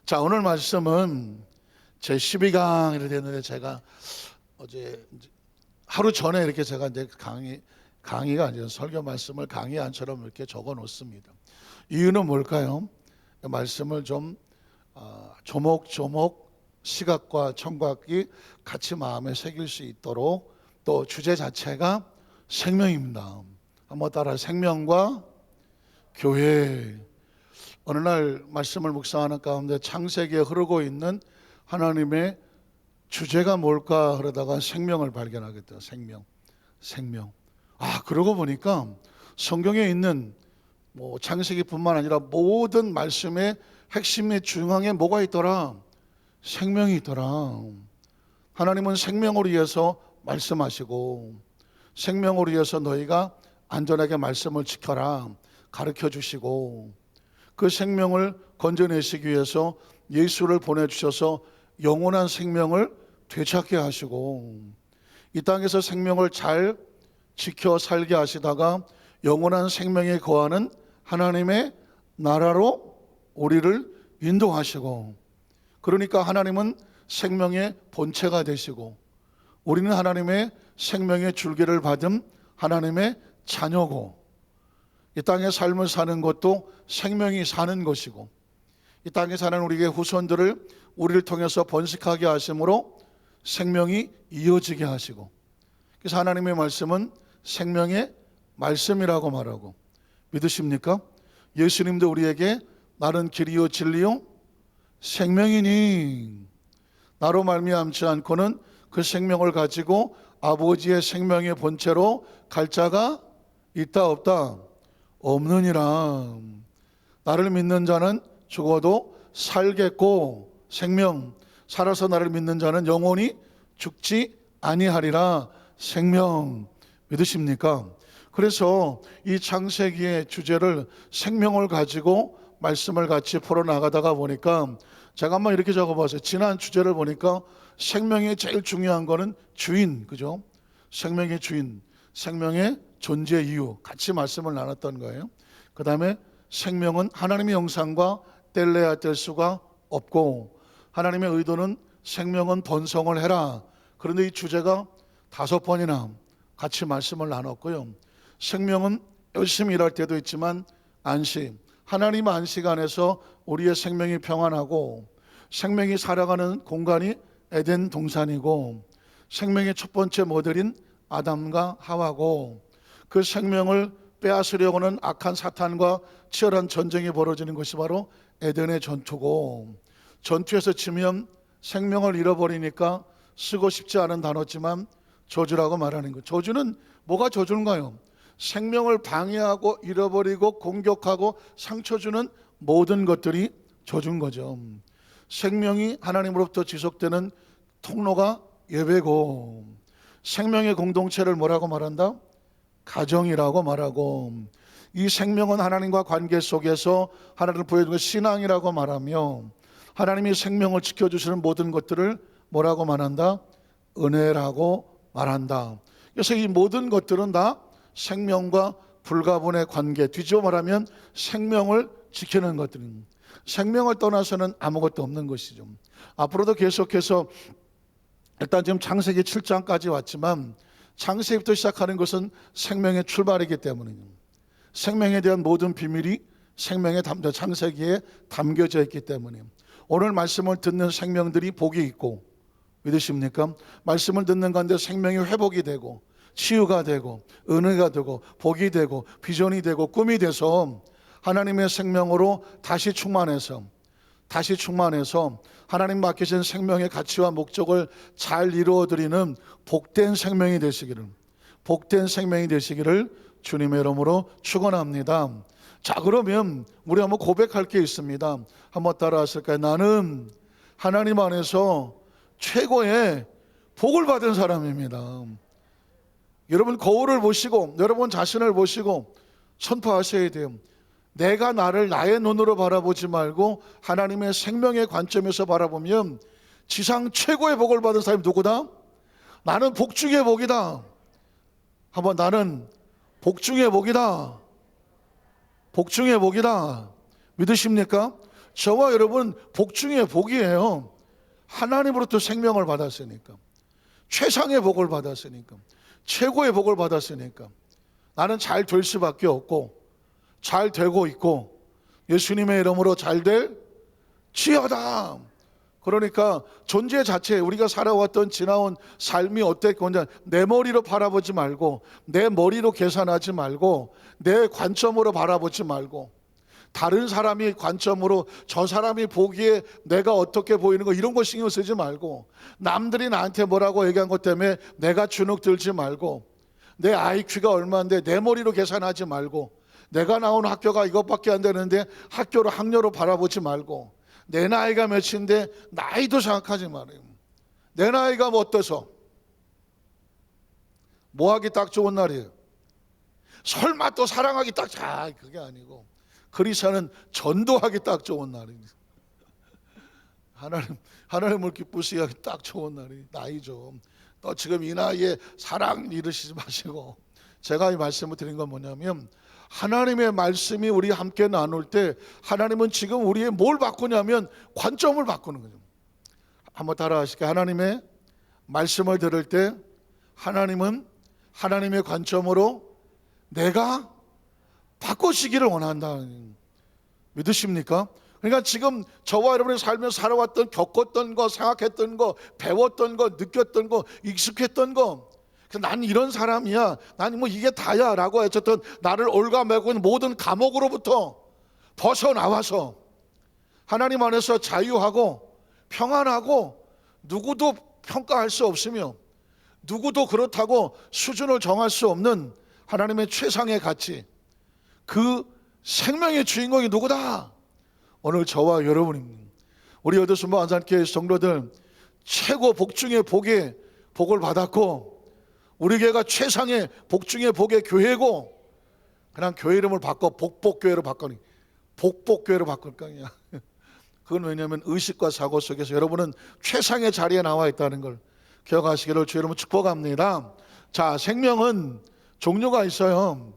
자, 오늘 말씀은 제 12강이 됐는데 제가 어제 하루 전에 이렇게 제가 이제 강의가 아니라 설교 말씀을 강의안처럼 이렇게 적어 놓습니다. 이유는 뭘까요? 말씀을 좀 조목조목 시각과 청각이 같이 마음에 새길 수 있도록, 또 주제 자체가 생명입니다. 한번 따라 생명과 교회. 어느 날 말씀을 묵상하는 가운데 창세기에 흐르고 있는 하나님의 주제가 뭘까 그러다가 생명을 발견하게 돼요. 생명. 그러고 보니까 성경에 있는 창세기뿐만 아니라 모든 말씀의 핵심의 중앙에 뭐가 있더라? 생명이 있더라. 하나님은 생명을 위해서 말씀하시고, 생명을 위해서 너희가 안전하게 말씀을 지켜라 가르쳐 주시고, 그 생명을 건져내시기 위해서 예수를 보내주셔서 영원한 생명을 되찾게 하시고, 이 땅에서 생명을 잘 지켜 살게 하시다가 영원한 생명에 거하는 하나님의 나라로 우리를 인도하시고, 그러니까 하나님은 생명의 본체가 되시고, 우리는 하나님의 생명의 줄기를 받은 하나님의 자녀고, 이 땅의 삶을 사는 것도 생명이 사는 것이고, 이 땅에 사는 우리의 후손들을 우리를 통해서 번식하게 하심으로 생명이 이어지게 하시고, 그래서 하나님의 말씀은 생명의 말씀이라고 말하고, 믿으십니까? 예수님도 우리에게 나는 길이요 진리요 생명이니 나로 말미암지 않고는 그 생명을 가지고 아버지의 생명의 본체로 갈 자가 있다 없다? 없느니라. 나를 믿는 자는 죽어도 살겠고, 생명, 살아서 나를 믿는 자는 영원히 죽지 아니하리라. 생명, 믿으십니까? 그래서 이 창세기의 주제를 생명을 가지고 말씀을 같이 풀어나가다가 보니까 제가 한번 이렇게 적어봤어요. 지난 주제를 보니까 생명의 제일 중요한 거는 주인, 그죠? 생명의 주인, 생명의 존재 이유 같이 말씀을 나눴던 거예요. 그 다음에 생명은 하나님의 형상과 뗄래야 뗄 수가 없고, 하나님의 의도는 생명은 번성을 해라. 그런데 이 주제가 5번이나 같이 말씀을 나눴고요. 생명은 열심히 일할 때도 있지만 안식, 하나님 안식 안에서 우리의 생명이 평안하고, 생명이 살아가는 공간이 에덴 동산이고, 생명의 첫 번째 모델인 아담과 하와고, 그 생명을 빼앗으려고 하는 악한 사탄과 치열한 전쟁이 벌어지는 것이 바로 에덴의 전투고, 전투에서 지면 생명을 잃어버리니까 쓰고 싶지 않은 단어지만 저주라고 말하는 것. 저주는 뭐가 저주인가요? 생명을 방해하고 잃어버리고 공격하고 상처 주는 모든 것들이 저주인 거죠. 생명이 하나님으로부터 지속되는 통로가 예배고, 생명의 공동체를 뭐라고 말한다? 가정이라고 말하고, 이 생명은 하나님과 관계 속에서 하나님을 보여주는 신앙이라고 말하며, 하나님이 생명을 지켜주시는 모든 것들을 뭐라고 말한다? 은혜라고 말한다. 그래서 이 모든 것들은 다 생명과 불가분의 관계, 뒤집어 말하면 생명을 지키는 것들입니다. 생명을 떠나서는 아무것도 없는 것이죠. 앞으로도 계속해서 일단 지금 창세기 7장까지 왔지만, 창세기부터 시작하는 것은 생명의 출발이기 때문입니다. 생명에 대한 모든 비밀이 창세기에 담겨져 있기 때문에 오늘 말씀을 듣는 생명들이 복이 있고, 믿으십니까? 말씀을 듣는 가운데 생명이 회복이 되고, 치유가 되고, 은혜가 되고, 복이 되고, 비전이 되고, 꿈이 돼서 하나님의 생명으로 다시 충만해서 하나님 맡기신 생명의 가치와 목적을 잘 이루어드리는 복된 생명이 되시기를 주님의 이름으로 축원합니다. 자, 그러면 우리 한번 고백할 게 있습니다. 한번 따라 하실까요? 나는 하나님 안에서 최고의 복을 받은 사람입니다. 여러분 거울을 보시고, 여러분 자신을 보시고 선포하셔야 돼요. 내가 나를 나의 눈으로 바라보지 말고 하나님의 생명의 관점에서 바라보면 지상 최고의 복을 받은 사람이 누구다? 나는 복 중의 복이다. 한번 나는 복 중의 복이다. 복 중의 복이다. 믿으십니까? 저와 여러분 복 중에 복이에요. 하나님으로부터 생명을 받았으니까, 최상의 복을 받았으니까, 최고의 복을 받았으니까 나는 잘 될 수밖에 없고 잘 되고 있고 예수님의 이름으로 잘 될 지어다. 그러니까 존재 자체, 우리가 살아왔던 지나온 삶이 어땠건지 내 머리로 바라보지 말고, 내 머리로 계산하지 말고, 내 관점으로 바라보지 말고, 다른 사람이 관점으로 저 사람이 보기에 내가 어떻게 보이는 거 이런 거 신경 쓰지 말고, 남들이 나한테 뭐라고 얘기한 것 때문에 내가 주눅 들지 말고, 내 IQ가 얼마인데 내 머리로 계산하지 말고, 내가 나온 학교가 이것밖에 안 되는데 학교로 바라보지 말고, 내 나이가 몇인데 나이도 생각하지 말아요. 내 나이가 뭐 어때서 뭐 하기 딱 좋은 날이에요. 설마 또 사랑하기 딱, 그게 아니고 그리스도는 전도하기 딱 좋은 날입니다. 하나님을 기쁘시게 하기 딱 좋은 날이 나이죠. 또 지금 이 나이에 사랑 이러시지 마시고, 제가 이 말씀을 드린 건 뭐냐면, 하나님의 말씀이 우리 함께 나눌 때 하나님은 지금 우리의 뭘 바꾸냐면 관점을 바꾸는 거죠. 한번 따라 하실게요. 하나님의 말씀을 들을 때 하나님은 하나님의 관점으로 내가 바꾸시기를 원한다. 믿으십니까? 그러니까 지금 저와 여러분이 살면서 살아왔던, 겪었던 거, 생각했던 거, 배웠던 거, 느꼈던 거, 익숙했던 거, 난 이런 사람이야, 난 뭐 이게 다야 라고 어쨌든 나를 올가매고 있는 모든 감옥으로부터 벗어나와서 하나님 안에서 자유하고 평안하고, 누구도 평가할 수 없으며 누구도 그렇다고 수준을 정할 수 없는 하나님의 최상의 가치, 그 생명의 주인공이 누구다? 오늘 저와 여러분입니다. 우리 여도순모 안산교회 성도들 최고 복 중의 복의 복을 받았고, 우리 교회가 최상의 복 중의 복의 교회고, 그냥 교회 이름을 바꿔 복복교회로 바꾸니, 복복교회로 바꿀 거냐. 그건 왜냐하면 의식과 사고 속에서 여러분은 최상의 자리에 나와 있다는 걸 기억하시기를 주 여러분 축복합니다. 자, 생명은 종류가 있어요.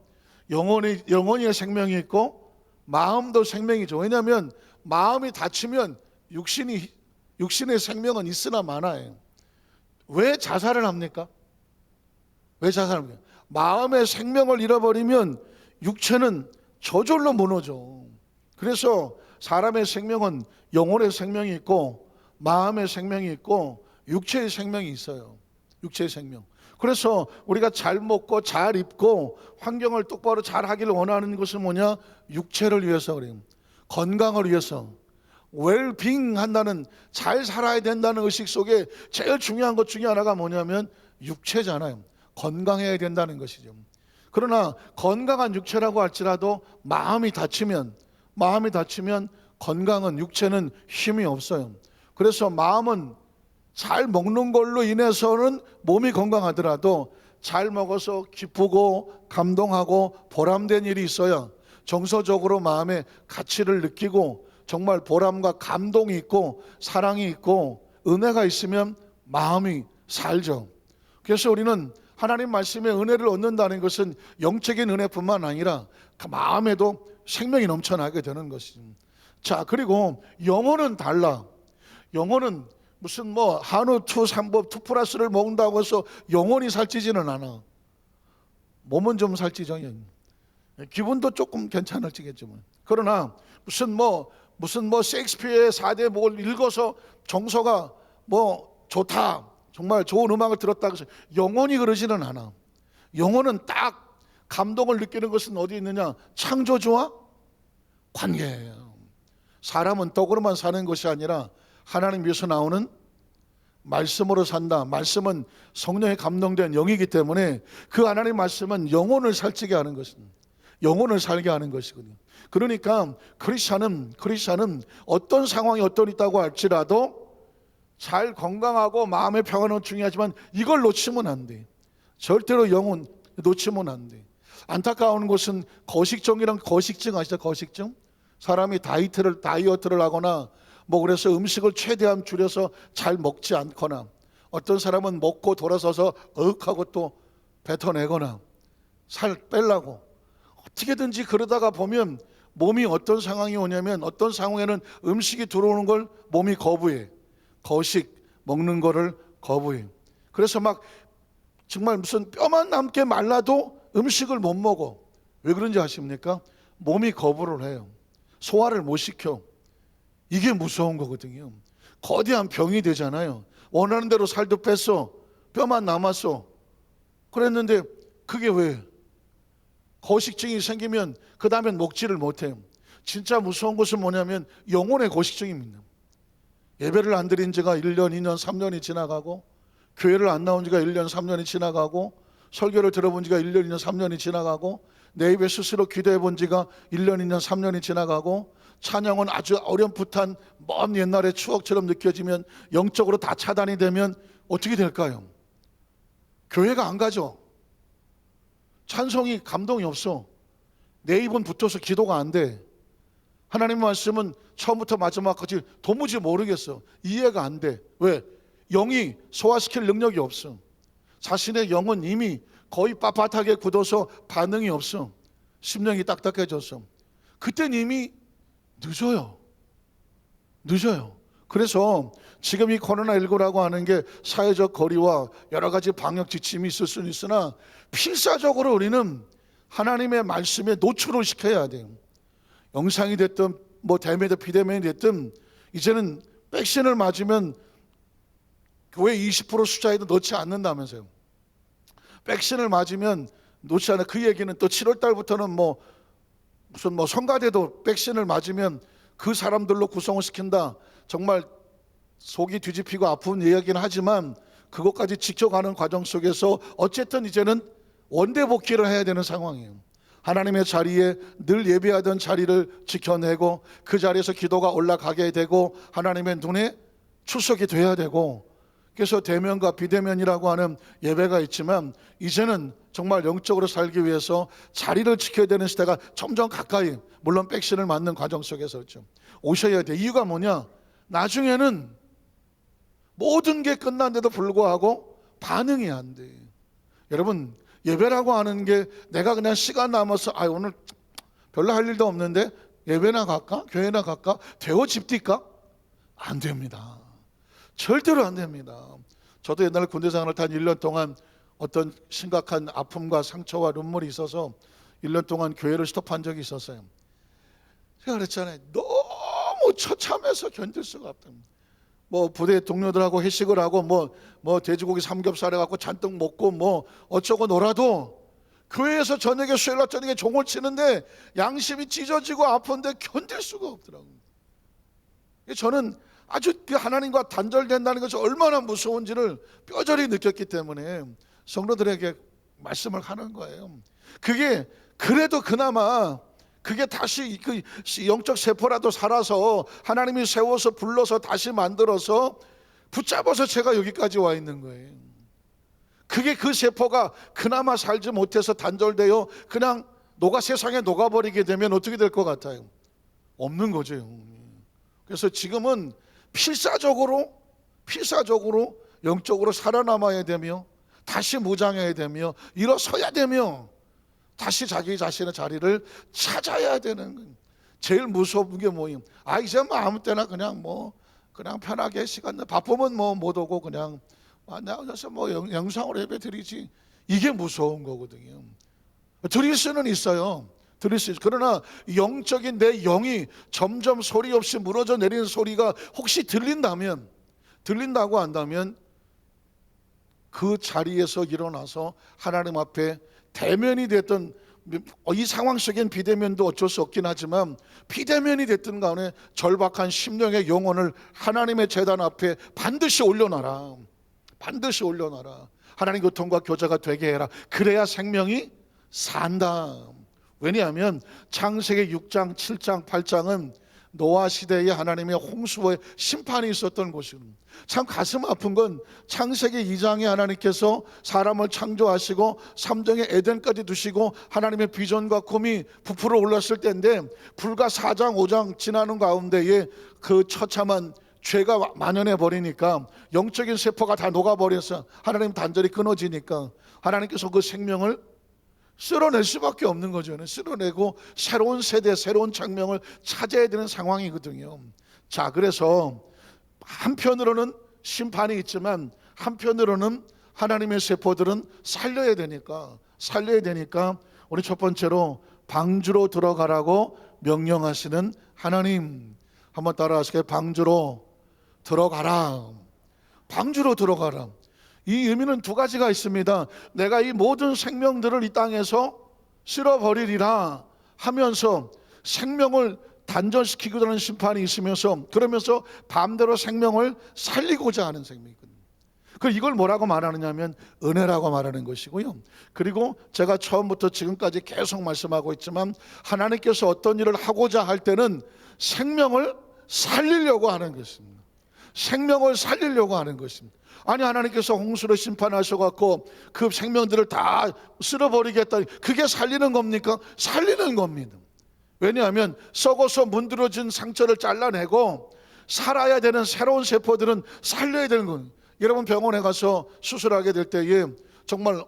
영혼의 생명이 있고 마음도 생명이죠. 왜냐하면 마음이 다치면 육신의 생명은 있으나 마나요. 왜 자살을 합니까? 왜 자살합니까? 마음의 생명을 잃어버리면 육체는 저절로 무너져. 그래서 사람의 생명은 영혼의 생명이 있고 마음의 생명이 있고 육체의 생명이 있어요. 육체의 생명. 그래서 우리가 잘 먹고 잘 입고 환경을 똑바로 잘 하기를 원하는 것은 뭐냐? 육체를 위해서 그래요. 건강을 위해서. 웰빙 한다는, 잘 살아야 된다는 의식 속에 제일 중요한 것 중에 하나가 뭐냐면 육체잖아요. 건강해야 된다는 것이죠. 그러나 건강한 육체라고 할지라도 마음이 다치면 건강은, 육체는 힘이 없어요. 그래서 마음은 잘 먹는 걸로 인해서는 몸이 건강하더라도 잘 먹어서 기쁘고 감동하고 보람된 일이 있어야 정서적으로 마음의 가치를 느끼고 정말 보람과 감동이 있고 사랑이 있고 은혜가 있으면 마음이 살죠. 그래서 우리는 하나님 말씀의 은혜를 얻는다는 것은 영적인 은혜뿐만 아니라 그 마음에도 생명이 넘쳐나게 되는 것이죠. 자, 그리고 영혼은 달라. 영혼은 무슨 뭐 한우 2, 3법 2+를 먹는다고 해서 영혼이 살찌지는 않아. 몸은 좀 살찌죠. 기분도 조금 괜찮아지겠지만. 그러나 무슨 뭐 셰익스피어의 4대 목을 읽어서 정서가 뭐 좋다, 정말 좋은 음악을 들었다고 해서 영혼이 그러지는 않아. 영혼은 딱 감동을 느끼는 것은 어디 있느냐? 창조주와 관계예요. 사람은 떡으로만 사는 것이 아니라 하나님 위에서 나오는 말씀으로 산다. 말씀은 성령에 감동된 영이기 때문에 그 하나님 말씀은 영혼을 살찌게 하는 것입니다. 영혼을 살게 하는 것이거든요. 그러니까 크리스찬은 어떤 상황이 어떤 있다고 할지라도 잘 건강하고 마음의 평안은 중요하지만 이걸 놓치면 안 돼. 절대로 영혼 놓치면 안 돼. 안타까운 것은 거식증이랑, 거식증 아시죠? 거식증? 사람이 다이어트를 하거나 뭐 그래서 음식을 최대한 줄여서 잘 먹지 않거나, 어떤 사람은 먹고 돌아서서 하고 또 뱉어내거나 살 빼려고 어떻게든지 그러다가 보면 몸이 어떤 상황이 오냐면 어떤 상황에는 음식이 들어오는 걸 몸이 거부해. 거식 먹는 거를 거부해. 그래서 막 정말 무슨 뼈만 남게 말라도 음식을 못 먹어. 왜 그런지 아십니까? 몸이 거부를 해요. 소화를 못 시켜. 이게 무서운 거거든요. 거대한 병이 되잖아요. 원하는 대로 살도 뺐어. 뼈만 남았어. 그랬는데 그게 왜? 거식증이 생기면 그 다음엔 먹지를 못해요. 진짜 무서운 것은 뭐냐면 영혼의 거식증입니다. 예배를 안 드린 지가 1년, 2년, 3년이 지나가고 교회를 안 나온 지가 1년, 3년이 지나가고 설교를 들어본 지가 1년, 2년, 3년이 지나가고 내 입에 스스로 기도해 본 지가 1년, 2년, 3년이 지나가고 찬양은 아주 어렴풋한 먼 옛날의 추억처럼 느껴지면 영적으로 다 차단이 되면 어떻게 될까요? 교회가 안 가죠. 찬송이 감동이 없어. 내 입은 붙어서 기도가 안 돼. 하나님 말씀은 처음부터 마지막까지 도무지 모르겠어. 이해가 안 돼. 왜? 영이 소화시킬 능력이 없어. 자신의 영은 이미 거의 빳빳하게 굳어서 반응이 없어. 심령이 딱딱해졌어. 그땐 이미 늦어요. 그래서 지금 이 코로나19라고 하는 게 사회적 거리와 여러 가지 방역 지침이 있을 수는 있으나 필사적으로 우리는 하나님의 말씀에 노출을 시켜야 돼요. 영상이 됐든 뭐 대면이든 비대면이 됐든 이제는 백신을 맞으면 교회 20% 숫자에도 넣지 않는다면서요. 백신을 맞으면 놓지 않아. 그 얘기는 또 7월 달부터는 무슨 성가대도 백신을 맞으면 그 사람들로 구성을 시킨다. 정말 속이 뒤집히고 아픈 이야기는 하지만 그것까지 지켜가는 과정 속에서 어쨌든 이제는 원대 복귀를 해야 되는 상황이에요. 하나님의 자리에 늘 예배하던 자리를 지켜내고 그 자리에서 기도가 올라가게 되고 하나님의 눈에 출석이 돼야 되고, 그래서 대면과 비대면이라고 하는 예배가 있지만 이제는 정말 영적으로 살기 위해서 자리를 지켜야 되는 시대가 점점 가까이, 물론 백신을 맞는 과정 속에서 그렇죠, 오셔야 돼. 이유가 뭐냐? 나중에는 모든 게 끝난데도 불구하고 반응이 안 돼. 여러분, 예배라고 하는 게 내가 그냥 시간 남아서 오늘 별로 할 일도 없는데 예배나 갈까? 교회나 갈까? 대호 집뛸까? 안 됩니다. 절대로 안 됩니다. 저도 옛날에 군대 생활을 단 1년 동안 어떤 심각한 아픔과 상처와 눈물이 있어서 1년 동안 교회를 스톱한 적이 있었어요. 제가 그랬잖아요. 너무 처참해서 견딜 수가 없다. 부대 동료들하고 회식을 하고 돼지고기 삼겹살 해갖고 잔뜩 먹고 어쩌고 놀아도 교회에서 수요일날 저녁에 종을 치는데 양심이 찢어지고 아픈데 견딜 수가 없더라고요. 저는 아주 하나님과 단절된다는 것이 얼마나 무서운지를 뼈저리 느꼈기 때문에 성도들에게 말씀을 하는 거예요. 그게 그래도 그나마 그게 다시 그 영적 세포라도 살아서 하나님이 세워서 불러서 다시 만들어서 붙잡아서 제가 여기까지 와 있는 거예요. 그게 그 세포가 그나마 살지 못해서 단절되어 그냥 세상에 녹아버리게 되면 어떻게 될 것 같아요? 없는 거죠. 그래서 지금은 필사적으로 영적으로 살아남아야 되며 다시 무장해야 되며 일어서야 되며 다시 자기 자신의 자리를 찾아야 되는 거예요. 제일 무서운 게 뭐예요? 이제 아무 때나 그냥 편하게 시간 바쁘면 못 오고 그냥 나와서 영상으로 예배 드리지. 이게 무서운 거거든요. 드릴 수는 있어요. 드릴 수 있어요. 그러나 영적인 내 영이 점점 소리 없이 무너져 내리는 소리가 혹시 들린다고 한다면 그 자리에서 일어나서 하나님 앞에 대면이 됐든, 이 상황 속엔 비대면도 어쩔 수 없긴 하지만 비대면이 됐든 간에 절박한 심령의 영혼을 하나님의 제단 앞에 반드시 올려놔라. 하나님 교통과 교제가 되게 해라. 그래야 생명이 산다. 왜냐하면 창세기 6장, 7장, 8장은 노아 시대에 하나님의 홍수의 심판이 있었던 곳이거든요. 참 가슴 아픈 건 창세기 2장에 하나님께서 사람을 창조하시고 3장에 에덴까지 두시고 하나님의 비전과 꿈이 부풀어 올랐을 때인데 불과 4장, 5장 지나는 가운데에 그 처참한 죄가 만연해 버리니까 영적인 세포가 다 녹아버려서 하나님 단절이 끊어지니까 하나님께서 그 생명을 쓸어낼 수밖에 없는 거죠. 쓸어내고 새로운 세대, 새로운 생명을 찾아야 되는 상황이거든요. 자, 그래서 한편으로는 심판이 있지만 한편으로는 하나님의 세포들은 살려야 되니까 우리 첫 번째로 방주로 들어가라고 명령하시는 하나님. 한번 따라하실게요. 방주로 들어가라. 방주로 들어가라. 이 의미는 두 가지가 있습니다. 내가 이 모든 생명들을 이 땅에서 쓸어버리리라 하면서 생명을 단절시키고자 하는 심판이 있으면서, 그러면서 반대로 생명을 살리고자 하는 생명이거든요. 이걸 뭐라고 말하느냐면 은혜라고 말하는 것이고요. 그리고 제가 처음부터 지금까지 계속 말씀하고 있지만 하나님께서 어떤 일을 하고자 할 때는 생명을 살리려고 하는 것입니다. 생명을 살리려고 하는 것입니다. 아니, 하나님께서 홍수를 심판하셔갖고 그 생명들을 다 쓸어버리겠다, 그게 살리는 겁니까? 살리는 겁니다. 왜냐하면 썩어서 문드러진 상처를 잘라내고 살아야 되는 새로운 세포들은 살려야 되는 겁니다. 여러분, 병원에 가서 수술하게 될 때에 정말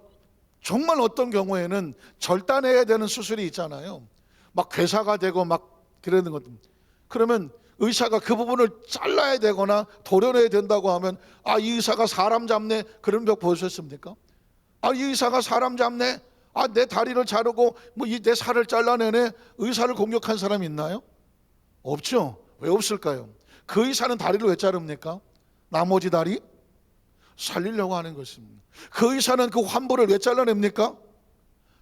어떤 경우에는 절단해야 되는 수술이 있잖아요. 막 괴사가 되고 막 그러는 것. 그러면 의사가 그 부분을 잘라야 되거나 도려내야 된다고 하면, 아, 이 의사가 사람 잡네, 그런 적 보셨습니까? 아, 이 의사가 사람 잡네, 아, 내 다리를 자르고 내 살을 잘라내네, 의사를 공격한 사람이 있나요? 없죠. 왜 없을까요? 그 의사는 다리를 왜 자릅니까? 나머지 다리 살리려고 하는 것입니다. 그 의사는 그 환부를 왜 잘라냅니까?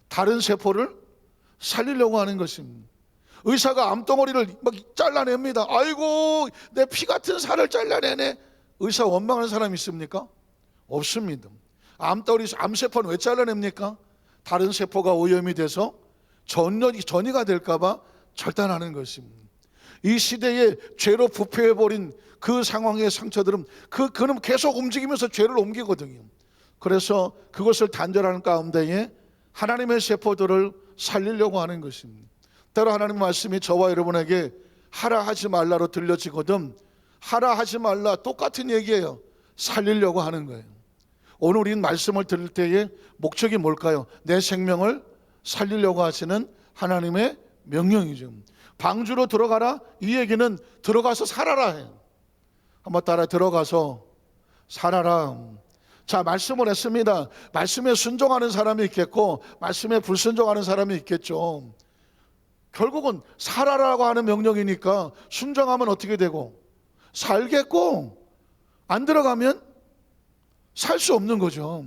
다른 세포를 살리려고 하는 것입니다. 의사가 암덩어리를 막 잘라냅니다. 아이고, 내 피 같은 살을 잘라내네. 의사 원망하는 사람 있습니까? 없습니다. 암세포는 왜 잘라냅니까? 다른 세포가 오염이 돼서 전이가 될까봐 절단하는 것입니다. 이 시대에 죄로 부패해버린 그 상황의 상처들은 그는 계속 움직이면서 죄를 옮기거든요. 그래서 그것을 단절하는 가운데에 하나님의 세포들을 살리려고 하는 것입니다. 때로 하나님의 말씀이 저와 여러분에게 하라 하지 말라로 들려지거든 하라 하지 말라 똑같은 얘기예요. 살리려고 하는 거예요. 오늘 우리는 말씀을 들을 때에 목적이 뭘까요? 내 생명을 살리려고 하시는 하나님의 명령이죠. 방주로 들어가라, 이 얘기는 들어가서 살아라 해요. 한번 따라, 들어가서 살아라. 자, 말씀을 했습니다. 말씀에 순종하는 사람이 있겠고 말씀에 불순종하는 사람이 있겠죠. 결국은 살아라고 하는 명령이니까 순종하면 어떻게 되고? 살겠고, 안 들어가면 살 수 없는 거죠.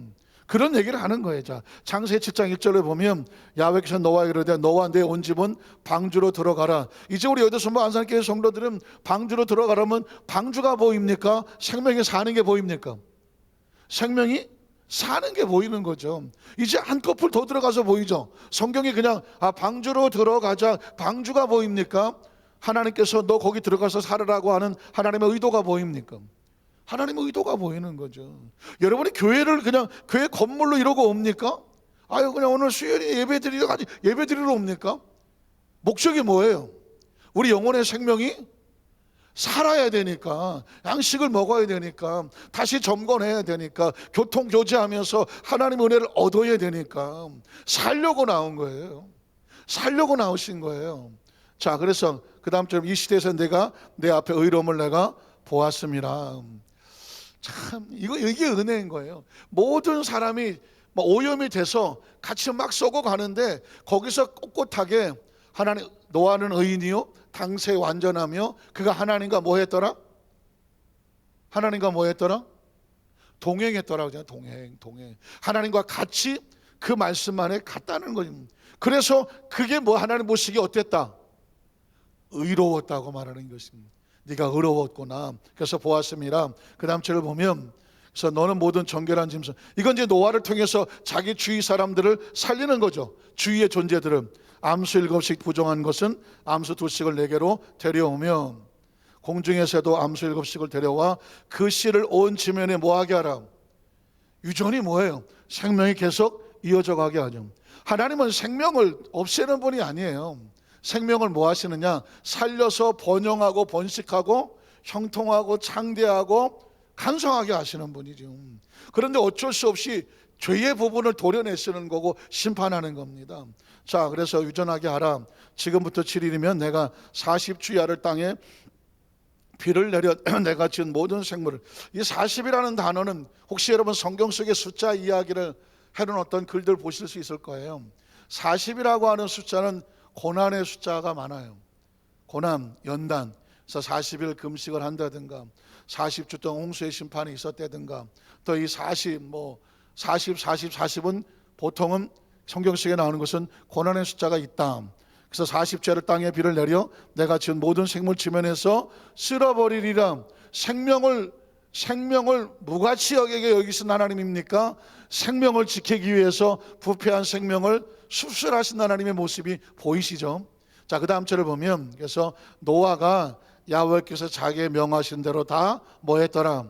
그런 얘기를 하는 거예요. 자, 창세기 7장 1절에 보면 야훼께서 노아에게 이르되 너와 내 온 집은 방주로 들어가라. 이제 우리 여대선부 안산교회 성도들은 방주로 들어가라면 방주가 보입니까? 생명이 사는 게 보입니까? 생명이 사는 게 보이는 거죠. 이제 한꺼풀 더 들어가서 보이죠. 성경이 그냥 방주로 들어가자, 방주가 보입니까? 하나님께서 너 거기 들어가서 살으라고 하는 하나님의 의도가 보입니까? 하나님의 의도가 보이는 거죠. 여러분이 교회를 그냥 교회 건물로 이러고 옵니까? 아유, 그냥 오늘 수요일에 예배 드리러 옵니까? 목적이 뭐예요? 우리 영혼의 생명이 살아야 되니까, 양식을 먹어야 되니까, 다시 점검해야 되니까, 교통교제하면서 하나님의 은혜를 얻어야 되니까 살려고 나온 거예요. 살려고 나오신 거예요. 자, 그래서 그 다음처럼 이 시대에서 내가 내 앞에 의로움을 내가 보았습니다. 참 이게 은혜인 거예요. 모든 사람이 오염이 돼서 같이 막 썩어 가는데 거기서 꼿꼿하게 하나님, 노아는 의인이요 당세 완전하며 그가 하나님과 뭐 했더라? 하나님과 뭐 했더라? 동행했더라. 그냥 동행. 하나님과 같이 그 말씀 안에 갔다는 거입니다. 그래서 그게 하나님 보시기에 어땠다? 의로웠다고 말하는 것입니다. 네가 의로웠구나. 그래서 보았습니다. 그 다음 절을 보면, 그래서 너는 모든 정결한 짐승, 이건 이제 노아를 통해서 자기 주위 사람들을 살리는 거죠. 주위의 존재들을. 암수 7씩 부정한 것은 암수 2씩을 내게로 데려오며 공중의 새도 암수 7씩을 데려와 그 씨를 온 지면에 뭐하게 하라. 유전이 뭐예요? 생명이 계속 이어져 가게 하죠. 하나님은 생명을 없애는 분이 아니에요. 생명을 뭐 하시느냐? 살려서 번영하고 번식하고 형통하고 창대하고 강성하게 하시는 분이죠. 그런데 어쩔 수 없이 죄의 부분을 도려내시는 거고 심판하는 겁니다. 자, 그래서 유전하게 하라. 지금부터 7일이면 내가 40주야를 땅에 비를 내려 내가 지은 모든 생물을. 이 40이라는 단어는 혹시 여러분 성경 속의 숫자 이야기를 해놓은 어떤 글들 보실 수 있을 거예요. 40이라고 하는 숫자는 고난의 숫자가 많아요. 고난, 연단. 그래서 40일 금식을 한다든가 40주 동안 홍수의 심판이 있었다든가 또 이 40은 보통은 성경 속에 나오는 것은 고난의 숫자가 있다. 그래서 40죄를 땅에 비를 내려 내가 지은 모든 생물 지면에서 쓸어버리리라. 생명을 무가치 여기게 여기신 하나님입니까? 생명을 지키기 위해서 부패한 생명을 수술하신 하나님의 모습이 보이시죠? 자, 그 다음 절을 보면 그래서 노아가 야훼께서 자기의 명하신 대로 다 뭐 했더라?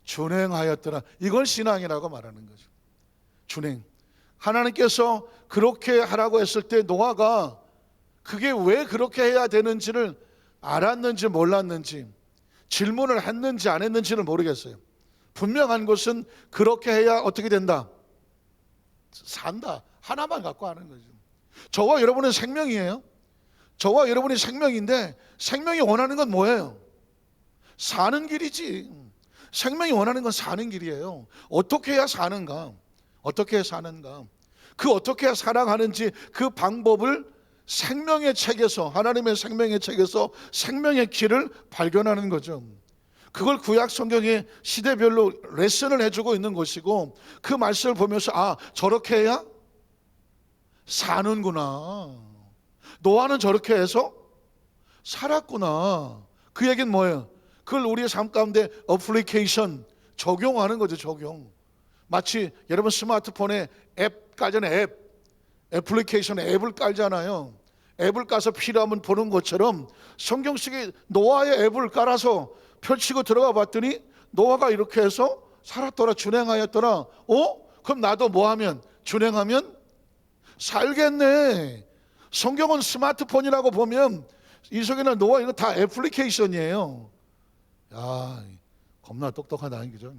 준행하였더라. 이걸 신앙이라고 말하는 거죠. 준행. 하나님께서 그렇게 하라고 했을 때 노아가 그게 왜 그렇게 해야 되는지를 알았는지 몰랐는지, 질문을 했는지 안 했는지를 모르겠어요. 분명한 것은 그렇게 해야 어떻게 된다? 산다. 하나만 갖고 하는 거죠. 저와 여러분은 생명이에요. 저와 여러분이 생명인데 생명이 원하는 건 뭐예요? 사는 길이지. 생명이 원하는 건 사는 길이에요. 어떻게 해야 사는가? 어떻게 해야 사는가? 그 어떻게 해야 살아가는지 그 방법을 생명의 책에서, 하나님의 생명의 책에서 생명의 길을 발견하는 거죠. 그걸 구약 성경에 시대별로 레슨을 해주고 있는 것이고, 그 말씀을 보면서 아, 저렇게 해야 사는구나. 노아는 저렇게 해서 살았구나. 그 얘기는 뭐예요? 그걸 우리의 삶 가운데 어플리케이션, 적용하는 거죠. 적용. 마치 여러분 스마트폰에 앱 깔잖아요. 애플리케이션 앱을 깔잖아요. 앱을 까서 필요하면 보는 것처럼 성경 속에 노아의 앱을 깔아서 펼치고 들어가 봤더니 노아가 이렇게 해서 살았더라, 준행하였더라. 그럼 나도 뭐 하면? 준행하면 살겠네. 성경은 스마트폰이라고 보면 이 속에는 노아 이거 다 애플리케이션이에요. 야, 겁나 똑똑하다 이거죠.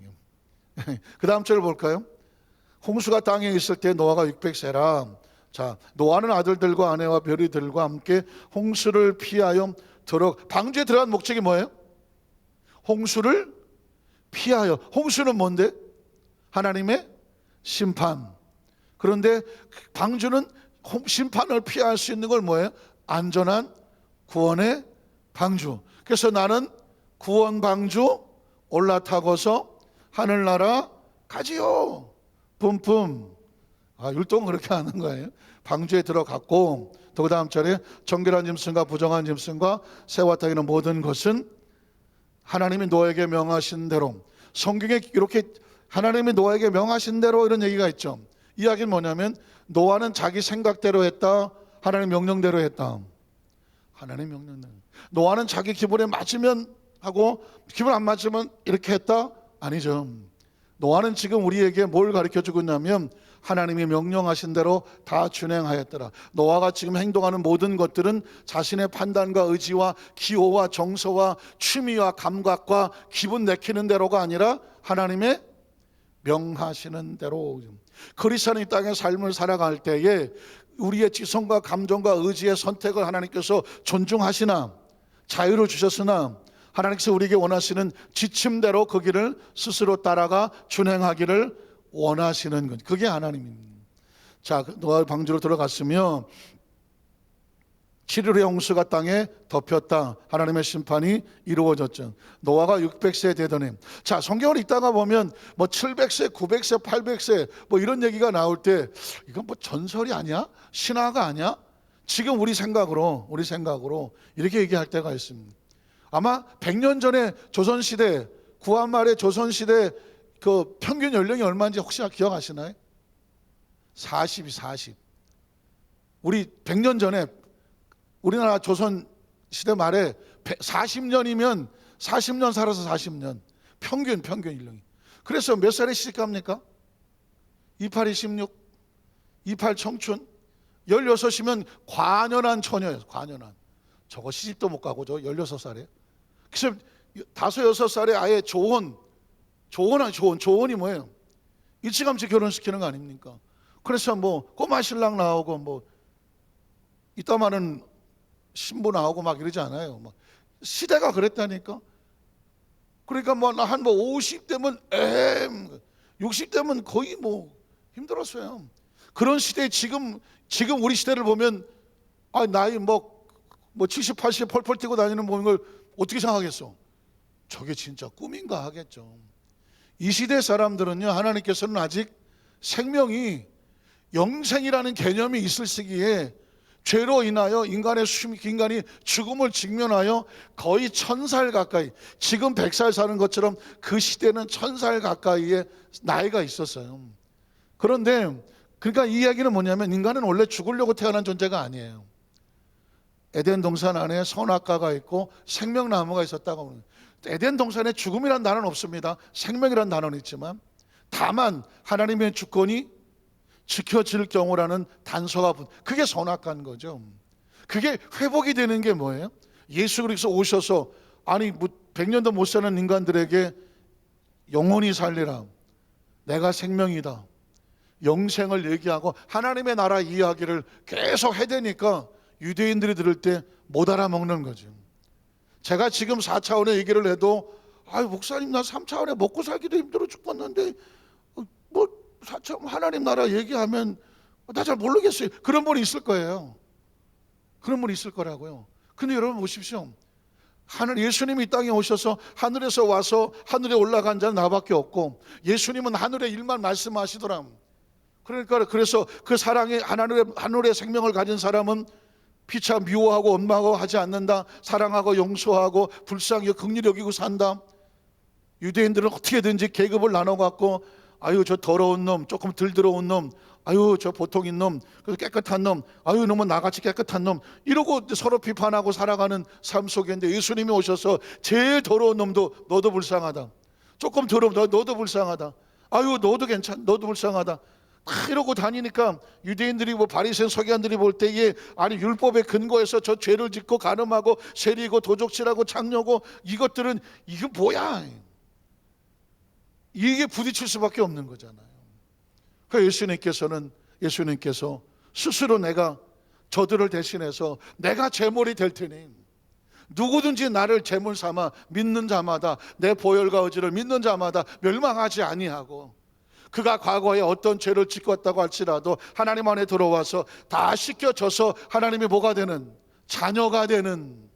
그 다음 절을 볼까요? 홍수가 땅에 있을 때 노아가 600세라. 자, 노아는 아들들과 아내와 별이들과 함께 홍수를 피하여 방주에 들어간 목적이 뭐예요? 홍수를 피하여. 홍수는 뭔데? 하나님의 심판. 그런데 방주는 심판을 피할 수 있는 걸 뭐예요? 안전한 구원의 방주. 그래서 나는 구원 방주 올라타고서 하늘나라 가지요. 뿜뿜. 율동은 그렇게 하는 거예요. 방주에 들어갔고, 또 그 다음 절에 정결한 짐승과 부정한 짐승과 새와 땅에는 모든 것은 하나님이 노아에게 명하신 대로. 성경에 이렇게 하나님이 노아에게 명하신 대로 이런 얘기가 있죠. 이야기는 뭐냐면 노아는 자기 생각대로 했다, 하나님 명령대로 했다. 하나님 명령대로. 노아는 자기 기분에 맞으면 하고 기분 안 맞으면 이렇게 했다? 아니죠. 노아는 지금 우리에게 뭘 가르쳐주고 있냐면 하나님이 명령하신 대로 다 준행하였더라. 노아가 지금 행동하는 모든 것들은 자신의 판단과 의지와 기호와 정서와 취미와 감각과 기분 내키는 대로가 아니라 하나님의 명하시는 대로. 그리스도인 이 땅의 삶을 살아갈 때에 우리의 지성과 감정과 의지의 선택을 하나님께서 존중하시나, 자유를 주셨으나 하나님께서 우리에게 원하시는 지침대로 그 길을 스스로 따라가 준행하기를 원하시는 것. 그게 하나님입니다. 자, 노아 방주로 들어갔으며 7일의 홍수가 땅에 덮였다. 하나님의 심판이 이루어졌죠. 노아가 600세 되더니. 자, 성경을 읽다가 보면 뭐 700세, 900세, 800세 뭐 이런 얘기가 나올 때 이건 뭐 전설이 아니야? 신화가 아니야? 지금 우리 생각으로 이렇게 얘기할 때가 있습니다. 아마 100년 전에 조선시대, 구한말의 조선시대 그 평균 연령이 얼마인지 혹시 기억하시나요? 40. 우리 100년 전에 우리나라 조선시대 말에 40년이면 40년 살아서 40년. 평균 연령이. 그래서 몇 살에 시집갑니까? 28이 16, 28 청춘. 16이면 관연한 처녀예요. 관연한. 저거 시집도 못 가고 저 16살에. 그래서 5, 6살에 아예 조언이 뭐예요? 일찌감치 결혼시키는 거 아닙니까? 그래서 뭐 꼬마 신랑 나오고 뭐 이따마는 신부 나오고 막 이러지 않아요. 막 시대가 그랬다니까. 그러니까 뭐 한 50대면 60대면 거의 뭐 힘들었어요. 그런 시대에 지금 우리 시대를 보면 나이 뭐 70, 80 펄펄 뛰고 다니는 보는 걸 어떻게 생각하겠어? 저게 진짜 꿈인가 하겠죠. 이 시대 사람들은요, 하나님께서는 아직 생명이 영생이라는 개념이 있을 시기에 죄로 인하여 인간이 죽음을 직면하여 거의 1000살 가까이, 지금 100살 사는 것처럼 그 시대는 1000살 가까이의 나이가 있었어요. 그런데 그러니까 이 이야기는 뭐냐면, 인간은 원래 죽으려고 태어난 존재가 아니에요. 에덴 동산 안에 선악과가 있고 생명나무가 있었다고 합니다. 에덴 동산에 죽음이란 단어는 없습니다. 생명이란 단어는 있지만, 다만 하나님의 주권이 지켜질 경우라는 단서가 그게 선악과인 거죠. 그게 회복이 되는 게 뭐예요? 예수 그리스도 오셔서 100년도 못 사는 인간들에게 영원히 살리라, 내가 생명이다, 영생을 얘기하고 하나님의 나라 이야기를 계속 해대니까 유대인들이 들을 때 못 알아먹는 거죠. 제가 지금 4차원의 얘기를 해도 목사님 나 3차원에 먹고 살기도 힘들어 죽겠는데 뭐 4차원 하나님 나라 얘기하면 나 잘 모르겠어요. 그런 분이 있을 거예요. 그런 분이 있을 거라고요. 근데 여러분 보십시오. 예수님이 이 땅에 오셔서 하늘에서 와서 하늘에 올라간 자는 나밖에 없고, 예수님은 하늘의 일만 말씀하시더라. 그래서 그 사랑의 하늘의 생명을 가진 사람은 피차 미워하고 원망하지 않는다. 사랑하고 용서하고 불쌍히 긍휼히 여기고 산다. 유대인들은 어떻게든지 계급을 나눠갖고 저 더러운 놈, 조금 덜 더러운 놈, 저 보통인 놈, 그래서 깨끗한 놈, 이놈은 나같이 깨끗한 놈, 이러고 서로 비판하고 살아가는 삶 속인데, 예수님이 오셔서 제일 더러운 놈도 너도 불쌍하다, 조금 더러운 너도 불쌍하다, 너도 괜찮, 너도 불쌍하다, 이러고 다니니까 유대인들이 바리새인 서기관들이 볼 때에 율법의 근거에서 저 죄를 짓고 간음하고 세리고 도적질하고 창녀고 이것들은 이게 뭐야, 이게 부딪힐 수밖에 없는 거잖아요. 그러니까 예수님께서 스스로 내가 저들을 대신해서 내가 제물이 될 테니 누구든지 나를 제물 삼아 믿는 자마다, 내 보혈과 의지를 믿는 자마다 멸망하지 아니하고, 그가 과거에 어떤 죄를 짓고 왔다고 할지라도 하나님 안에 들어와서 다 씻겨져서 하나님이 뭐가 되는, 자녀가 되는,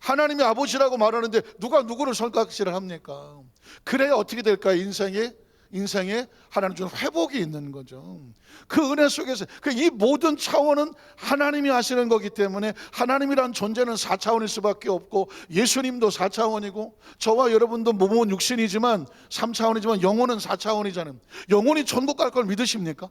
하나님이 아버지라고 말하는데 누가 누구를 손가락질을 합니까? 그래야 어떻게 될까요? 인생에 하나님 주는 회복이 있는 거죠. 그 은혜 속에서 이 모든 차원은 하나님이 하시는 거기 때문에, 하나님이란 존재는 4차원일 수밖에 없고, 예수님도 4차원이고, 저와 여러분도 몸은 육신이지만 3차원이지만 영혼은 4차원이잖아요. 영혼이 천국 갈 걸 믿으십니까?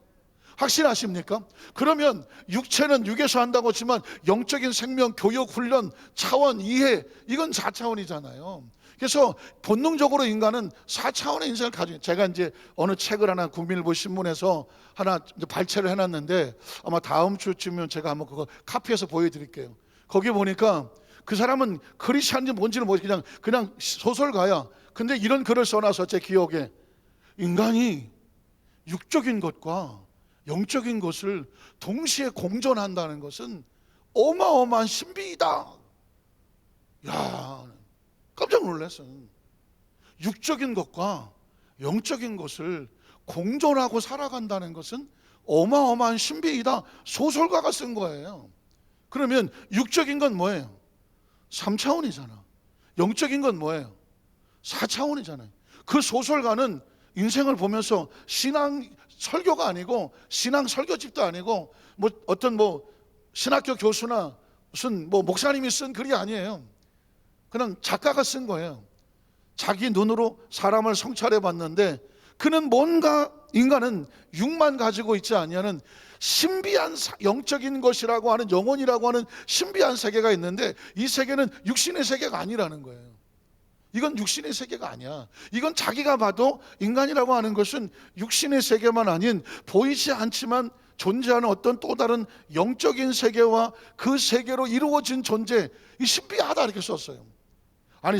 확신하십니까? 그러면 육체는 육에서 한다고 했지만 영적인 생명, 교육, 훈련, 차원, 이해, 이건 4차원이잖아요. 그래서 본능적으로 인간은 4차원의 인생을 가지고, 제가 이제 어느 책을 하나 국민일보 신문에서 하나 발췌를 해놨는데, 아마 다음 주쯤이면 제가 한번 그거 카피해서 보여드릴게요. 거기 보니까 그 사람은 크리스찬인지 뭔지는 모르겠어요. 그냥 소설가야. 근데 이런 글을 써놔서 제 기억에, 인간이 육적인 것과 영적인 것을 동시에 공존한다는 것은 어마어마한 신비이다. 야, 깜짝 놀랐어요. 육적인 것과 영적인 것을 공존하고 살아간다는 것은 어마어마한 신비이다. 소설가가 쓴 거예요. 그러면 육적인 건 뭐예요? 3차원이잖아. 영적인 건 뭐예요? 4차원이잖아요. 그 소설가는 인생을 보면서 신앙 설교가 아니고, 신앙 설교집도 아니고, 어떤 신학교 교수나 무슨 목사님이 쓴 글이 아니에요. 그냥 작가가 쓴 거예요. 자기 눈으로 사람을 성찰해 봤는데, 그는 뭔가, 인간은 육만 가지고 있지 아니하는 신비한 영적인 것이라고 하는, 영혼이라고 하는 신비한 세계가 있는데, 이 세계는 육신의 세계가 아니라는 거예요. 이건 육신의 세계가 아니야. 이건 자기가 봐도 인간이라고 하는 것은 육신의 세계만 아닌, 보이지 않지만 존재하는 어떤 또 다른 영적인 세계와 그 세계로 이루어진 존재, 이 신비하다 이렇게 썼어요.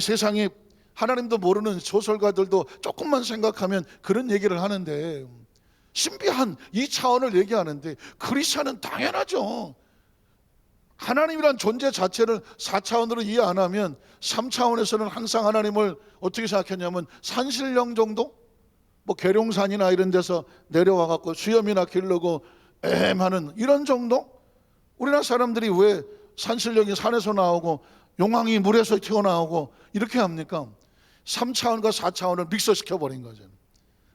세상에 하나님도 모르는 소설가들도 조금만 생각하면 그런 얘기를 하는데, 신비한 이 차원을 얘기하는데 크리스찬은 당연하죠. 하나님이란 존재 자체를 4차원으로 이해 안 하면 3차원에서는 항상 하나님을 어떻게 생각했냐면 산신령 정도? 뭐 계룡산이나 이런 데서 내려와 갖고 수염이나 기르고 하는 이런 정도? 우리나라 사람들이 왜 산신령이 산에서 나오고 용왕이 물에서 튀어나오고 이렇게 합니까? 3차원과 4차원을 믹서시켜버린 거죠.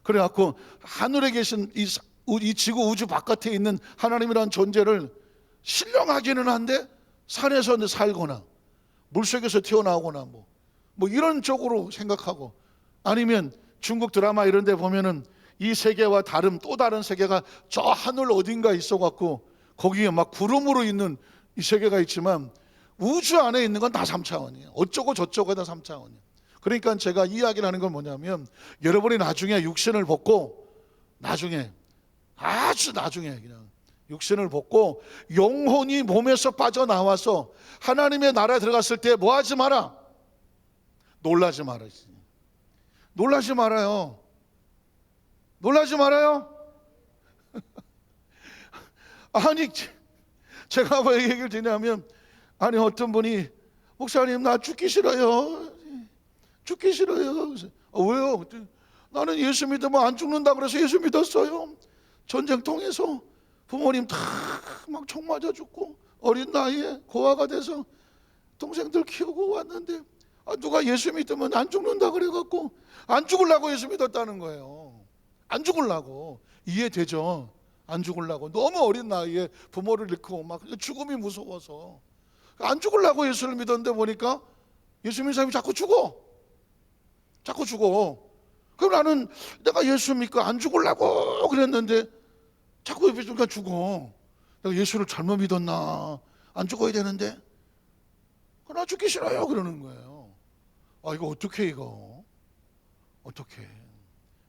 그래갖고 하늘에 계신 이 지구 우주 바깥에 있는 하나님이라는 존재를 신령하기는 한데 산에서 살거나 물속에서 튀어나오거나 뭐 이런 쪽으로 생각하고, 아니면 중국 드라마 이런 데 보면은 이 세계와 다른 또 다른 세계가 저 하늘 어딘가 있어 갖고 거기에 막 구름으로 있는 이 세계가 있지만 우주 안에 있는 건 다 3차원이에요. 어쩌고 저쩌고 다 3차원이에요. 그러니까 제가 이야기를 하는 건 뭐냐면, 여러분이 나중에 육신을 벗고 나중에 아주 나중에 그냥 육신을 벗고 영혼이 몸에서 빠져나와서 하나님의 나라에 들어갔을 때 뭐 하지 마라? 놀라지 말아요. 놀라지 말아요. 놀라지 말아요. 아니 제가 왜 얘기를 드냐면, 아니 어떤 분이 목사님 나 죽기 싫어요. 죽기 싫어요. 왜요? 나는 예수 믿으면 안 죽는다 그래서 예수 믿었어요. 전쟁 통해서 부모님 다 막 총 맞아 죽고 어린 나이에 고아가 돼서 동생들 키우고 왔는데 누가 예수 믿으면 안 죽는다 그래갖고 안 죽으려고 예수 믿었다는 거예요. 안 죽으려고. 이해되죠? 안 죽으려고. 너무 어린 나이에 부모를 잃고 막 죽음이 무서워서 안 죽으려고 예수를 믿었는데 보니까 예수 믿는 사람이 자꾸 죽어. 그럼 나는 내가 예수 믿고 안 죽으려고 그랬는데 자꾸 옆에 누가 죽어. 내가 예수를 잘못 믿었나? 안 죽어야 되는데 나 죽기 싫어요 그러는 거예요. 이거 어떻게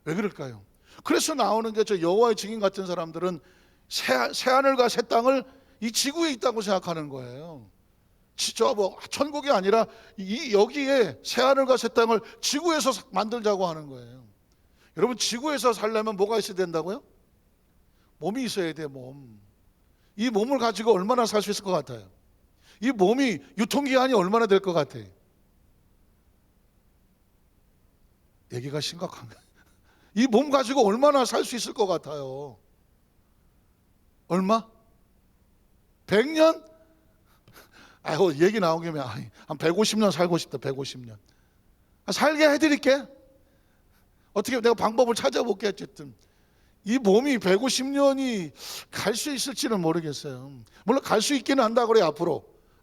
왜 그럴까요? 그래서 나오는 게 저 여호와의 증인 같은 사람들은 새하늘과 새 땅을 이 지구에 있다고 생각하는 거예요. 진짜 뭐 천국이 아니라 여기에 새하늘과 새 땅을 지구에서 만들자고 하는 거예요. 여러분, 지구에서 살려면 뭐가 있어야 된다고요? 몸이 있어야 돼. 몸. 이 몸을 가지고 얼마나 살 수 있을 것 같아요? 이 몸이 유통기한이 얼마나 될 것 같아요? 얘기가 심각한 거예요. 이 몸 가지고 얼마나 살 수 있을 것 같아요? 얼마? 100년? 얘기 나온 김에 한 150년 살고 싶다. 150년 살게 해드릴게. 어떻게 내가 방법을 찾아볼게. 어쨌든 이 몸이 150년이 갈 수 있을지는 모르겠어요. 물론 갈 수 있기는 한다 그래요.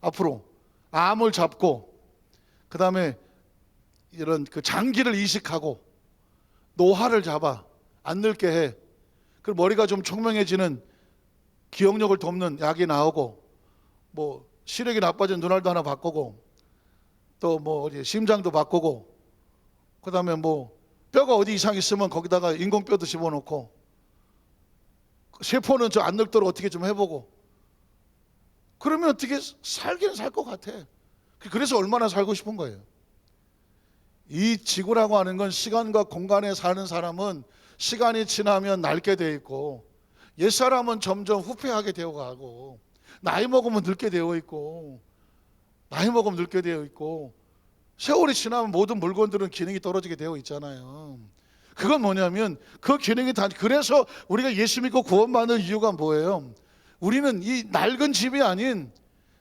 앞으로 암을 잡고 그 다음에 이런 그 장기를 이식하고 노화를 잡아 안 늙게 해. 그리고 머리가 좀 총명해지는 기억력을 돕는 약이 나오고, 뭐 시력이 나빠진 눈알도 하나 바꾸고, 또 뭐 심장도 바꾸고, 그 다음에 뭐 뼈가 어디 이상 있으면 거기다가 인공뼈도 집어넣고, 세포는 저 안 늙도록 어떻게 좀 해보고, 그러면 어떻게 살기는 살 것 같아. 그래서 얼마나 살고 싶은 거예요. 이 지구라고 하는 건 시간과 공간에 사는 사람은 시간이 지나면 낡게 돼 있고, 옛사람은 점점 후퇴하게 되어가고, 나이 먹으면 늙게 되어 있고, 세월이 지나면 모든 물건들은 기능이 떨어지게 되어 있잖아요. 그건 뭐냐면 그 기능이 그래서 우리가 예수 믿고 구원받는 이유가 뭐예요? 우리는 이 낡은 집이 아닌,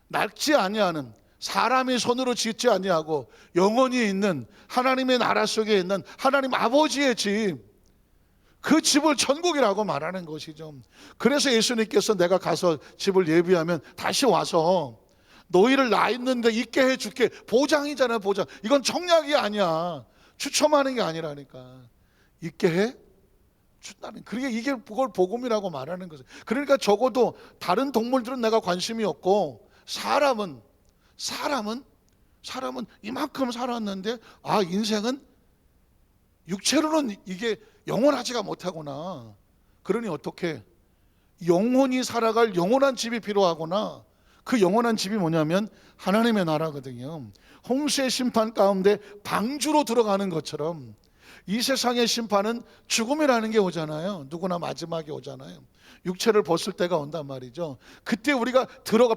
낡지 아니하는, 사람의 손으로 짓지 아니하고 영원히 있는 하나님의 나라 속에 있는 하나님 아버지의 집, 그 집을 천국이라고 말하는 것이죠. 그래서 예수님께서 내가 가서 집을 예비하면 다시 와서 너희를 나 있는 데 있게 해줄게. 보장이잖아요. 보장. 이건 청약이 아니야. 추첨하는 게 아니라니까. 있게 해 준다는. 이게 그걸 복음이라고 말하는 거죠. 그러니까 적어도 다른 동물들은 내가 관심이 없고, 사람은 이만큼 살았는데 인생은 육체로는 이게 영원하지가 못하구나. 그러니 어떻게 영혼이 살아갈 영원한 집이 필요하구나. 그 영원한 집이 뭐냐면 하나님의 나라거든요. 홍수의 심판 가운데 방주로 들어가는 것처럼 이 세상의 심판은 죽음이라는 게 오잖아요. 누구나 마지막에 오잖아요. 육체를 벗을 때가 온단 말이죠. 그때 우리가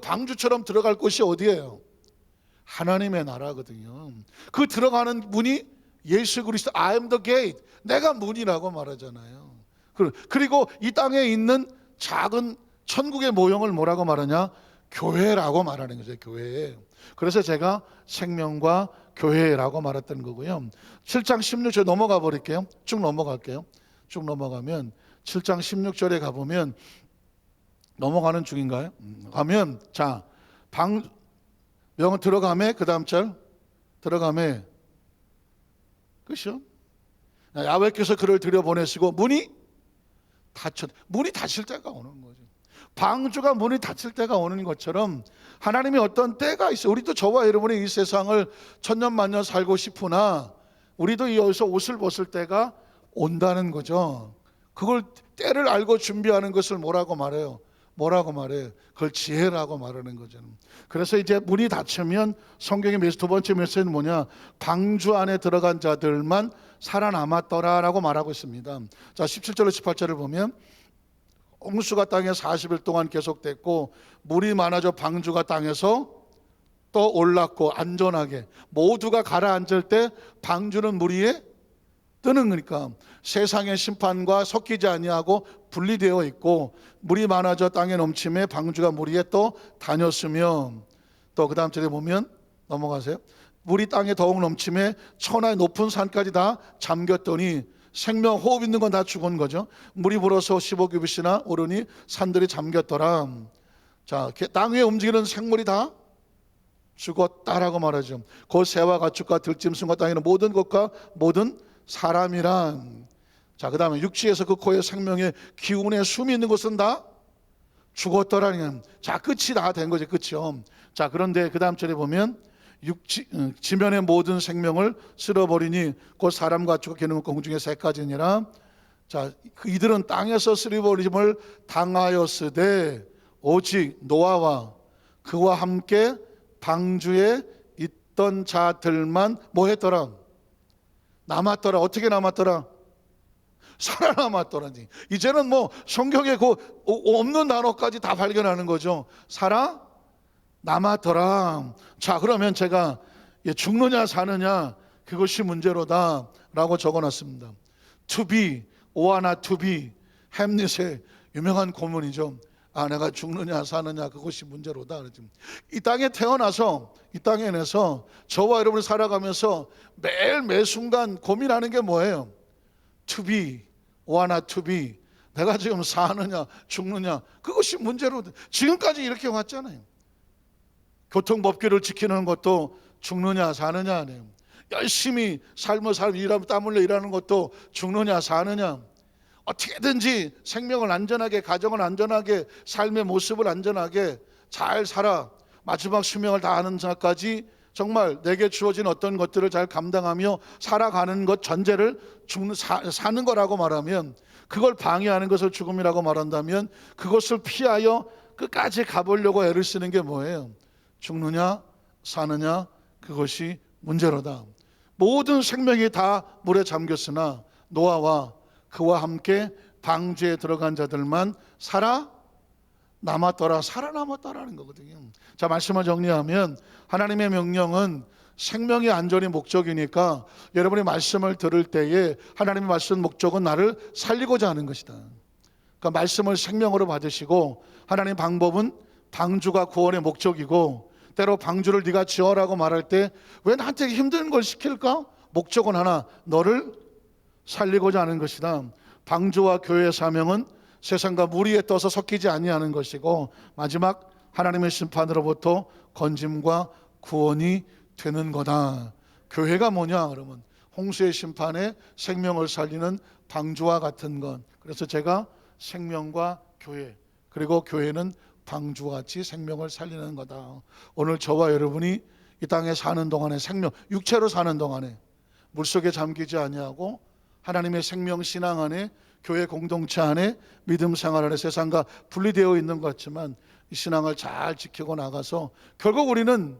방주처럼 들어갈 곳이 어디예요? 하나님의 나라거든요. 그 들어가는 문이 예수 그리스도, I am the gate, 내가 문이라고 말하잖아요. 그리고 이 땅에 있는 작은 천국의 모형을 뭐라고 말하냐? 교회라고 말하는 거죠. 교회. 그래서 제가 생명과 교회라고 말했던 거고요. 7장 16절 넘어가 버릴게요. 쭉 넘어갈게요. 쭉 넘어가면 7장 16절에 가보면, 넘어가는 중인가요? 가면, 자, 명은 들어가매, 그 다음 절 들어가매, 끝이요. 야훼께서 그를 들여보내시고 문이 닫힐 때가 오는 거죠. 방주가 문이 닫힐 때가 오는 것처럼 하나님이 어떤 때가 있어요. 우리도 저와 여러분이 이 세상을 천년만년 살고 싶으나 우리도 여기서 옷을 벗을 때가 온다는 거죠. 그걸 때를 알고 준비하는 것을 뭐라고 말해요? 그걸 지혜라고 말하는 거죠. 그래서 이제 문이 닫히면 성경의 두 번째 메시지는 뭐냐? 방주 안에 들어간 자들만 살아남았더라라고 말하고 있습니다. 자, 17절로 18절을 보면, 홍수가 땅에 40일 동안 계속됐고 물이 많아져 방주가 땅에서 또 올랐고, 안전하게 모두가 가라앉을 때 방주는 물 위에 뜨는 거니까 세상의 심판과 섞이지 아니하고 분리되어 있고, 물이 많아져 땅에 넘침에 방주가 물 위에 또 다녔으며, 또 그 다음 절에 보면, 넘어가세요. 물이 땅에 더욱 넘침에 천하의 높은 산까지 다 잠겼더니, 생명 호흡 있는 건 다 죽은 거죠. 물이 불어서 15규빗이나 오르니 산들이 잠겼더라. 자, 땅 위에 움직이는 생물이 다 죽었다라고 말하죠. 그 새와 가축과 들짐승과 땅에 있는 모든 것과 모든 사람이란. 자, 그 다음에 육지에서 그 코에 생명의 기운에 숨이 있는 것은 다 죽었더라는. 자, 끝이 다 된 거죠. 끝이요. 자, 그런데 그 다음 절에 보면, 지면의 모든 생명을 쓸어버리니 곧 사람과 가축과 기는 공중의 새까지니라. 자, 이들은 땅에서 쓸어버림을 당하였으되 오직 노아와 그와 함께 방주에 있던 자들만 뭐 했더라? 남았더라. 어떻게 남았더라? 살아남았더라니. 이제는 뭐 성경에 그 없는 단어까지 다 발견하는 거죠. 남았더라. 자, 그러면 제가 죽느냐 사느냐 그것이 문제로다 라고 적어놨습니다. To be, 오아나 to be, 햄릿의 유명한 고문이죠. 내가 죽느냐 사느냐 그것이 문제로다. 이 땅에 태어나서, 이 땅에 내서 저와 여러분이 살아가면서 매 순간 고민하는 게 뭐예요? To be, 오아나 to be. 내가 지금 사느냐 죽느냐 그것이 문제로다. 지금까지 이렇게 왔잖아요. 교통법규를 지키는 것도 죽느냐 사느냐 아니에요. 열심히 삶을 일하면 땀 흘려 일하는 것도 죽느냐 사느냐. 어떻게든지 생명을 안전하게, 가정을 안전하게, 삶의 모습을 안전하게 잘 살아 마지막 수명을 다하는 자까지 정말 내게 주어진 어떤 것들을 잘 감당하며 살아가는 것 전제를 사는 거라고 말하면, 그걸 방해하는 것을 죽음이라고 말한다면, 그것을 피하여 끝까지 가보려고 애를 쓰는 게 뭐예요? 죽느냐 사느냐 그것이 문제로다. 모든 생명이 다 물에 잠겼으나 노아와 그와 함께 방주에 들어간 자들만 살아남았더라라는 거거든요. 자, 말씀을 정리하면 하나님의 명령은 생명의 안전이 목적이니까 여러분이 말씀을 들을 때에 하나님의 말씀 목적은 나를 살리고자 하는 것이다. 그러니까 말씀을 생명으로 받으시고, 하나님의 방법은 방주가 구원의 목적이고, 때로 방주를 네가 지어라고 말할 때 왜 나한테 힘든 걸 시킬까? 목적은 하나, 너를 살리고자 하는 것이다. 방주와 교회의 사명은 세상과 물 위에 떠서 섞이지 아니하는 것이고, 마지막 하나님의 심판으로부터 건짐과 구원이 되는 거다. 교회가 뭐냐 그러면 홍수의 심판에 생명을 살리는 방주와 같은 것. 그래서 제가 생명과 교회, 그리고 교회는 방주와 같이 생명을 살리는 거다. 오늘 저와 여러분이 이 땅에 사는 동안에 생명, 육체로 사는 동안에 물속에 잠기지 아니하고 하나님의 생명 신앙 안에, 교회 공동체 안에, 믿음 생활 안에 세상과 분리되어 있는 것 같지만 이 신앙을 잘 지키고 나가서 결국 우리는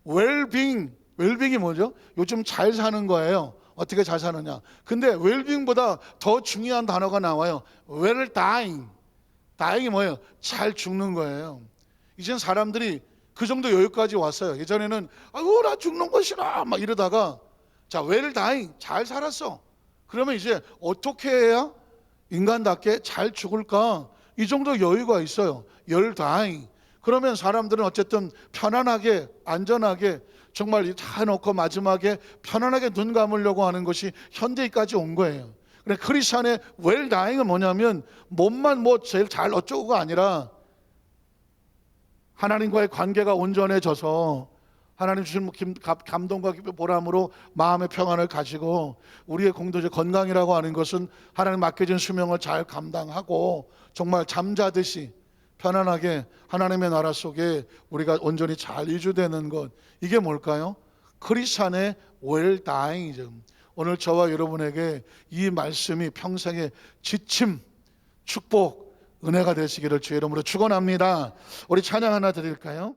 웰빙이 뭐죠? 요즘 잘 사는 거예요. 어떻게 잘 사느냐. 근데 웰빙보다 더 중요한 단어가 나와요. well dying. dying이 뭐예요? 잘 죽는 거예요. 이젠 사람들이 그 정도 여유까지 왔어요. 예전에는 아이고 나 죽는 거 싫어 막 이러다가 자 well dying 잘 살았어. 그러면 이제 어떻게 해야 인간답게 잘 죽을까? 이 정도 여유가 있어요. well dying. 그러면 사람들은 어쨌든 편안하게 안전하게 정말 다 놓고 마지막에 편안하게 눈 감으려고 하는 것이 현대까지 온 거예요. 그래 크리스천의 well dying은 뭐냐면 몸만 뭐 제일 잘 어쩌고가 아니라 하나님과의 관계가 온전해져서 하나님 주신 감동과 보람으로 마음의 평안을 가지고 우리의 공동체 건강이라고 하는 것은 하나님 맡겨진 수명을 잘 감당하고 정말 잠자듯이 편안하게 하나님의 나라 속에 우리가 온전히 잘 이주되는 것, 이게 뭘까요? 크리스찬의 well dying이죠. 오늘 저와 여러분에게 이 말씀이 평생의 지침, 축복, 은혜가 되시기를 주의 이름으로 축원합니다. 우리 찬양 하나 드릴까요?